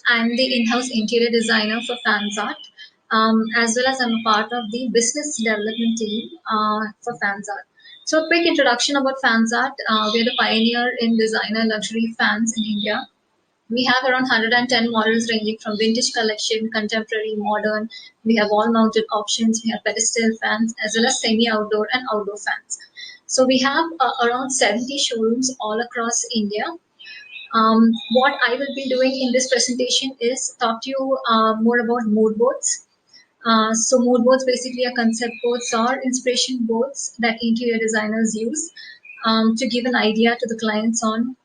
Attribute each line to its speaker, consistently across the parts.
Speaker 1: I'm the in-house interior designer for Fanzart, as well as I'm a part of the business development team for Fanzart. So, a quick introduction about Fanzart. We're the pioneer in designer luxury fans in India. We have around 110 models ranging from vintage collection, contemporary, modern. We have wall mounted options. We have pedestal fans as well as semi outdoor and outdoor fans. So we have around 70 showrooms all across India. What I will be doing in this presentation is talk to you more about mood boards. So mood boards basically are concept boards or inspiration boards that interior designers use to give an idea to the clients on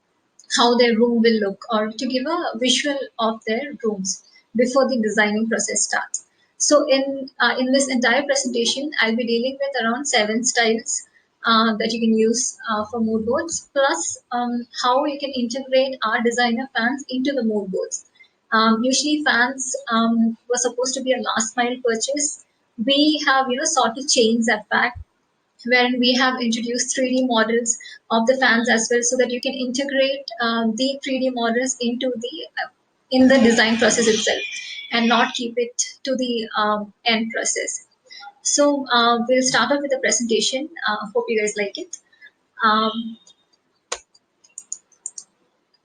Speaker 1: how their room will look or to give a visual of their rooms before the designing process starts. So in this entire presentation, I'll be dealing with around 7 styles that you can use for mood boards, plus how you can integrate our designer fans into the mood boards. Usually fans were supposed to be a last mile purchase. We have sought to change that fact, wherein we have introduced 3D models of the fans as well, so that you can integrate the 3D models into the in the design process itself, and not keep it to the end process. So we'll start off with the presentation. Hope you guys like it. Um,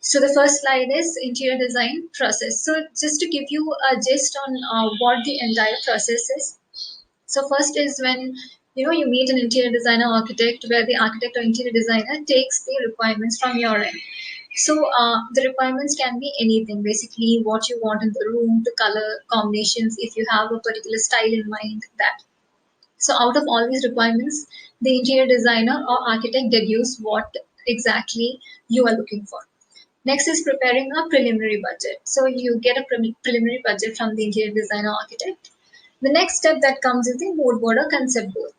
Speaker 1: so the first slide is interior design process. So just to give you a gist on what the entire process is. So first is when you meet an interior designer architect, where the architect or interior designer takes the requirements from your end. So the requirements can be anything, basically what you want in the room, the color combinations, if you have a particular style in mind, that. So out of all these requirements, the interior designer or architect deduce what exactly you are looking for. Next is preparing a preliminary budget. So you get a preliminary budget from the interior designer architect. The next step that comes is the mood board or concept board.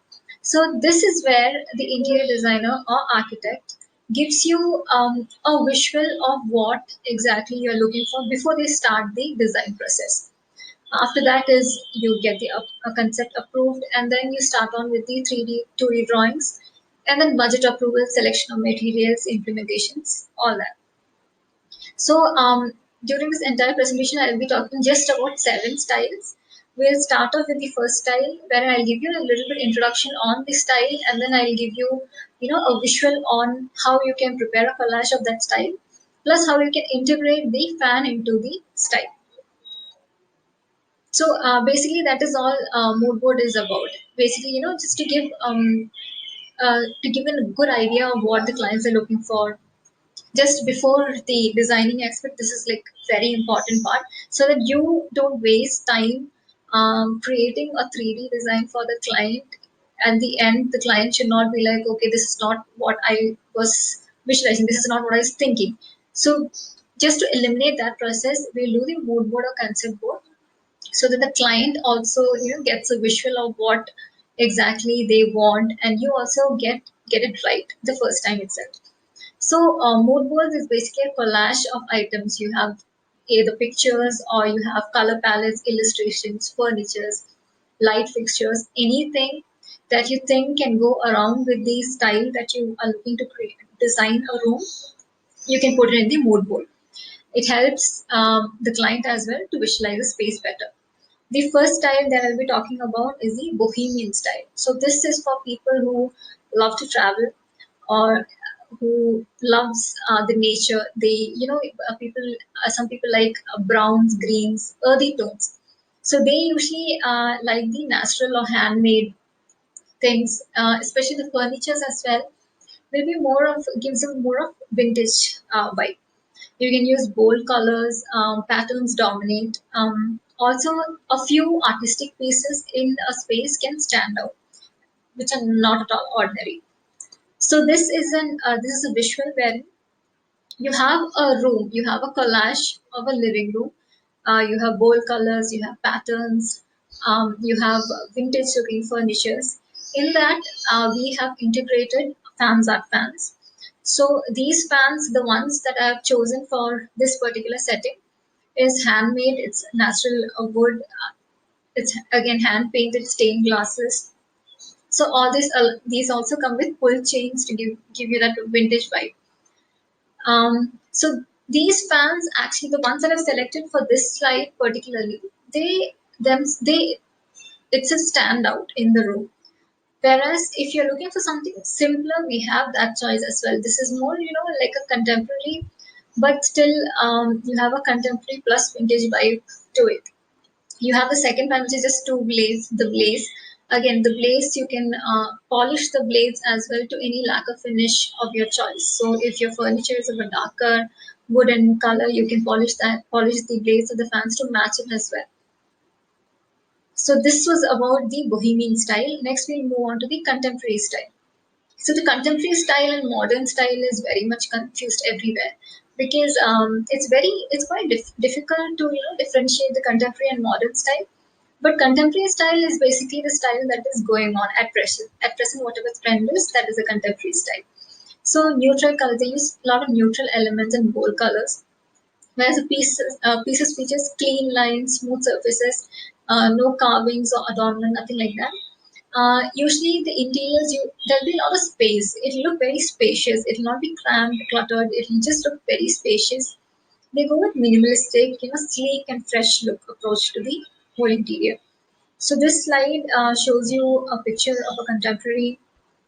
Speaker 1: So this is where the interior designer or architect gives you a visual of what exactly you're looking for before they start the design process. After that is you get the a concept approved, and then you start on with the 3D, 2D drawings, and then budget approval, selection of materials, implementations, all that. So during this entire presentation, I'll be talking just about 7 styles. We'll start off with the first style, where I'll give you a little bit introduction on the style, and then I'll give you, a visual on how you can prepare a collage of that style, plus how you can integrate the fan into the style. So basically, that is all mood board is about. Basically, just to give a good idea of what the clients are looking for, just before the designing aspect. This is like very important part, so that you don't waste time creating a 3D design for the client. At the end, the client should not be like, okay, this is not what I was visualizing, this is not what I was thinking. So just to eliminate that process, we'll do the mood board or concept board, so that the client also gets a visual of what exactly they want, and you also get it right the first time itself. So mood boards is basically a collage of items. You have either pictures, or you have color palettes, illustrations, furnitures, light fixtures, anything that you think can go around with the style that you are looking to create, design a room. You can put it in the mood board. It helps the client as well to visualize the space better. The first style that I'll be talking about is the Bohemian style. So this is for people who love to travel, or who loves the nature. They, people, some people like browns, greens, earthy tones. So they usually like the natural or handmade things, especially the furnitures as well. Will be more of gives them more of vintage vibe. You can use bold colors, patterns dominate. Also, a few artistic pieces in a space can stand out, which are not at all ordinary. So this is a visual where you have a room, you have a collage of a living room. You have bold colors, you have patterns, you have vintage looking furnitures. In that, we have integrated Fanzart fans. So these fans, the ones that I have chosen for this particular setting, is handmade. It's natural wood. It's again hand painted stained glasses. So all this, these also come with pull chains to give you that vintage vibe. So These fans, actually, the ones that I've selected for this slide particularly, they it's a standout in the room. Whereas if you're looking for something simpler, we have that choice as well. This is more, like a contemporary, but still you have a contemporary plus vintage vibe to it. You have the second one, which is just two blades. The blaze, again, the blaze you can polish the blades as well to any lacquer finish of your choice. So if your furniture is of a darker wooden color, you can polish the blades of the fans to match it as well. So this was about the Bohemian style. Next, we move on to the contemporary style. So the contemporary style and modern style is very much confused everywhere because it's quite difficult to differentiate the contemporary and modern style. But contemporary style is basically the style that is going on at present. At present, whatever trend is, that is a contemporary style. So neutral colors, they use a lot of neutral elements and bold colors. Whereas the pieces features clean lines, smooth surfaces, no carvings or adornment, nothing like that. Usually the interiors, there'll be a lot of space. It'll look very spacious. It'll not be cramped, cluttered. It'll just look very spacious. They go with minimalistic, sleek and fresh look approach to the whole interior. So this slide shows you a picture of a contemporary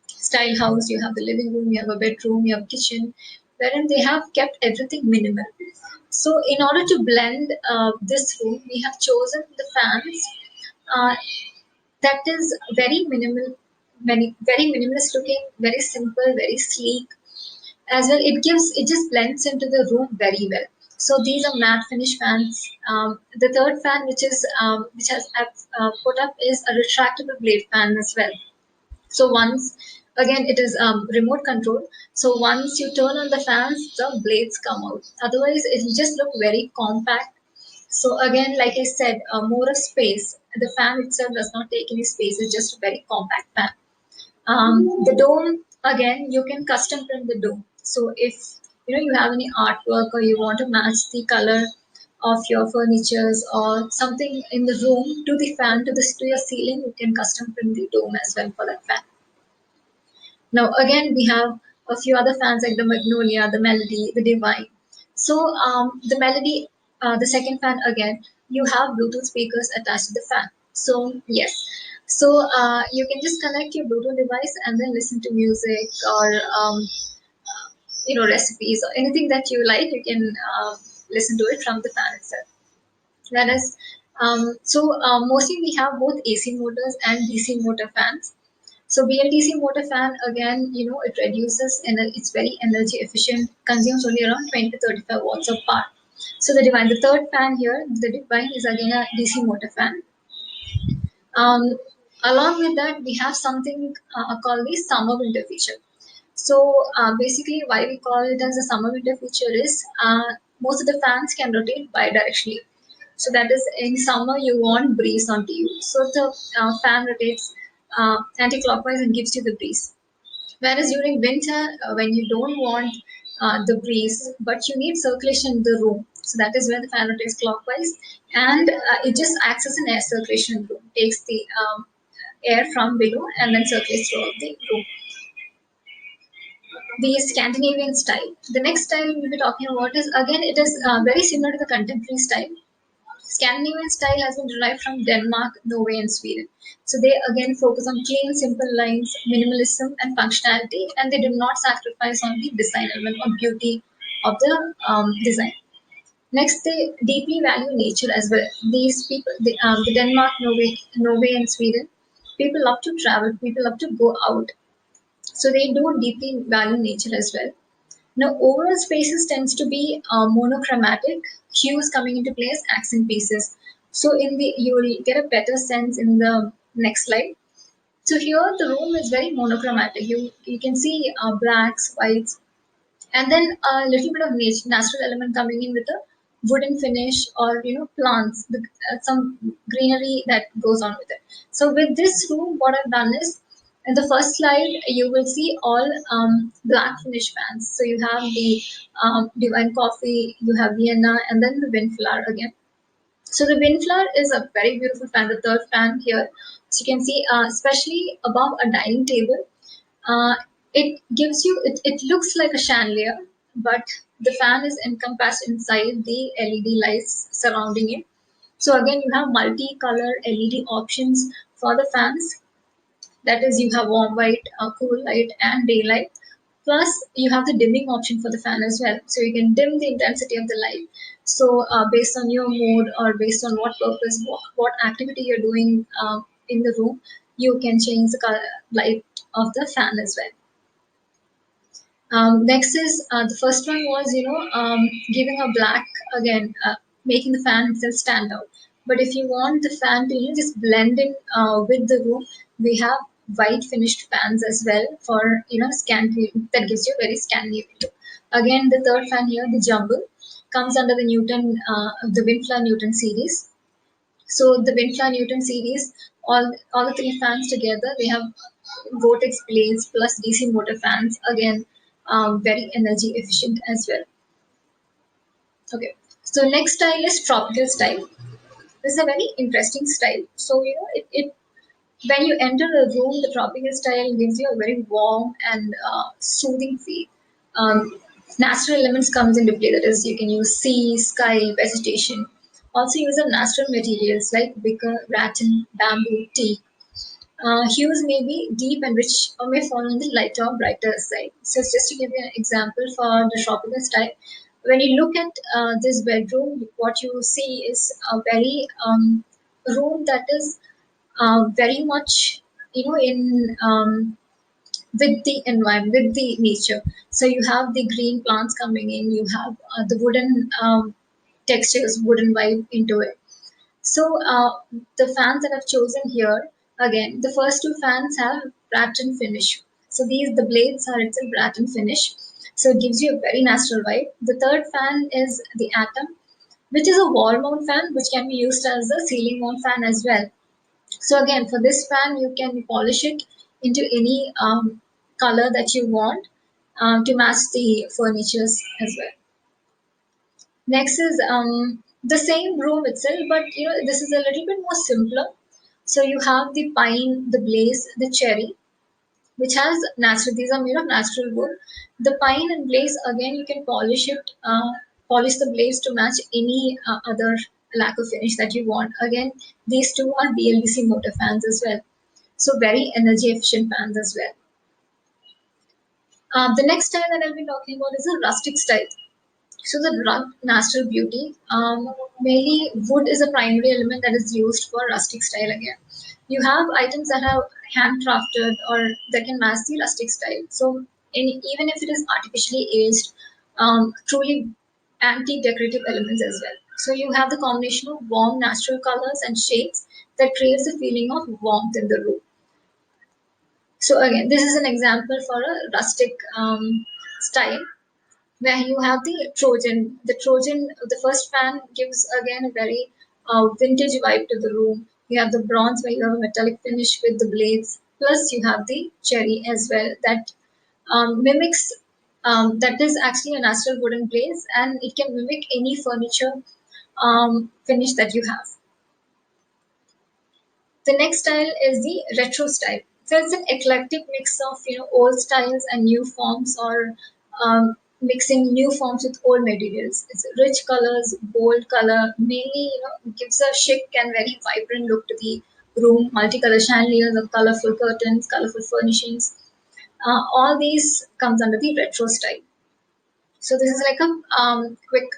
Speaker 1: style house. You have the living room, you have a bedroom, you have a kitchen, wherein they have kept everything minimal. So in order to blend this room, we have chosen the fans uh, that is very minimal, very minimalist looking, very simple, very sleek. As well, it just blends into the room very well. So these are matte finish fans. The third fan, which has put up, is a retractable blade fan as well. So once again, it is remote control. So once you turn on the fans, the blades come out. Otherwise, it will just look very compact. So again, like I said, more of space. The fan itself does not take any space. It's just a very compact fan. The dome, again, you can custom print the dome. So if you have any artwork or you want to match the color of your furnitures or something in the room to the fan to your ceiling, you can custom print the dome as well for that fan. Now, again, we have a few other fans like the Magnolia, the Melody, the Divine. So, the Melody, the second fan again, you have Bluetooth speakers attached to the fan. So, yes. So, you can just connect your Bluetooth device and then listen to music or, recipes or anything that you like. You can listen to it from the fan itself. Whereas, mostly we have both AC motors and DC motor fans. So BLDC motor fan, again, it reduces and it's very energy efficient, consumes only around 20 to 35 watts of power. So the third fan here, the Divine, is again a DC motor fan. Um, Along with that, we have something called the summer winter feature. So basically, why we call it as a summer winter feature is most of the fans can rotate bidirectionally. So that is, in summer you want breeze onto you. So the fan rotates anti-clockwise and gives you the breeze. Whereas during winter, when you don't want the breeze, but you need circulation in the room, so that is where the fan rotates clockwise, and it just acts as an air circulation in the room, takes the air from below and then circulates throughout the room. The Scandinavian style. The next style we'll be talking about is, again, it is very similar to the contemporary style. Scandinavian style has been derived from Denmark, Norway, and Sweden. So they again focus on clean, simple lines, minimalism, and functionality, and they do not sacrifice on the design element or beauty of the design. Next, they deeply value nature as well. These people, the Denmark, Norway, and Sweden, people love to travel, people love to go out. So they do deeply value nature as well. Now, overall spaces tends to be monochromatic, hues coming into place, accent pieces. So you will get a better sense in the next slide. So here the room is very monochromatic. You can see blacks, whites, and then a little bit of natural element coming in with a wooden finish or plants, some greenery that goes on with it. So with this room, what I've done is, in the first slide you will see all black finish fans. So you have the Divine Coffee, you have Vienna, and then the Windflower again. So the Windflower is a very beautiful fan, the third fan here. So you can see, especially above a dining table, uh, it looks like a chandelier, but the fan is encompassed inside the LED lights surrounding it. So again, you have multi-color LED options for the fans. That is, you have warm white, cool light, and daylight. Plus, you have the dimming option for the fan as well. So you can dim the intensity of the light. So based on your mood or based on what purpose, what activity you're doing in the room, you can change the color, light of the fan as well. Next is the first one was giving a black again, making the fan itself stand out. But if you want the fan to just blend in with the room, we have white finished fans as well for Scandinavian, that gives you very Scandinavian look. Again, the third fan here, the jumble, comes under the the Windflower Newton series. So the Windflower Newton series, all the three fans together, they have vortex blades plus DC motor fans. Again, very energy efficient as well. Okay. So next style is tropical style. This is a very interesting style. So it when you enter a room, the tropical style gives you a very warm and soothing feel. Um, Natural elements comes into play. That is, you can use sea, sky, vegetation. Also use of natural materials like wicker, rattan, bamboo, teak. Hues may be deep and rich or may fall on the lighter or brighter side. So just to give you an example for the tropical style, when you look at this bedroom, what you see is a very room that is very much in with the environment, with the nature. So you have the green plants coming in, you have the wooden textures, wooden vibe into it. So the fans that I've chosen here, again, the first two fans have rattan finish. So the blades are itself rattan finish. So it gives you a very natural vibe. The third fan is the Atom, which is a wall mount fan, which can be used as a ceiling mount fan as well. So again, for this fan, you can polish it into any color that you want to match the furnitures as well. Next is the same room itself, but this is a little bit more simpler. So you have the pine, the blaze, the cherry, which has natural. These are made of natural wood. The pine and blaze again, you can polish it, polish the blaze to match any other lacquer finish that you want. Again, these two are BLDC motor fans as well. So very energy efficient fans as well. The next style that I'll be talking about is a rustic style. So the natural beauty, mainly wood is a primary element that is used for rustic style again. You have items that are handcrafted or that can match the rustic style. So even if it is artificially aged, truly anti-decorative elements as well. So you have the combination of warm natural colors and shades that creates a feeling of warmth in the room. So again, this is an example for a rustic style where you have the Trojan. The Trojan, the first fan gives again a very vintage vibe to the room. You have the bronze where you have a metallic finish with the blades. Plus, you have the cherry as well that mimics. That is actually a natural wooden glaze, and it can mimic any furniture finish that you have. The next style is the retro style. So it's an eclectic mix of old styles and new forms, or mixing new forms with old materials. It's rich colors, bold color, mainly gives a chic and very vibrant look to the room. Multicolor chandeliers, of colorful curtains, colorful furnishings. All these comes under the retro style. So this is like a quick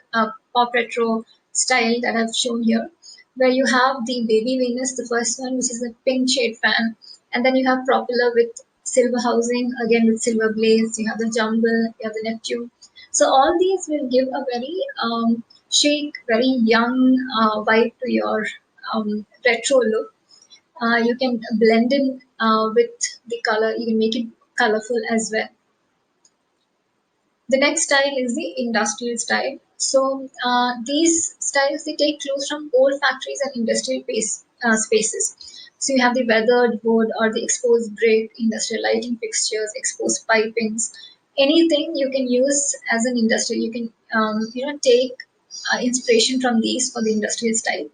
Speaker 1: pop retro style that I've shown here, where you have the Baby Venus, the first one, which is a pink shade fan, and then you have Propeller with silver housing, again with silver blaze. You have the Jumble, you have the Neptune. So all these will give a very chic, very young vibe to your retro look. You can blend in with the color. You can make it colorful as well. The next style is the industrial style. So these styles, they take clues from old factories and industrial spaces. So you have the weathered wood or the exposed brick, industrial lighting fixtures, exposed pipings, anything you can use as an industrial. You can take inspiration from these for the industrial style.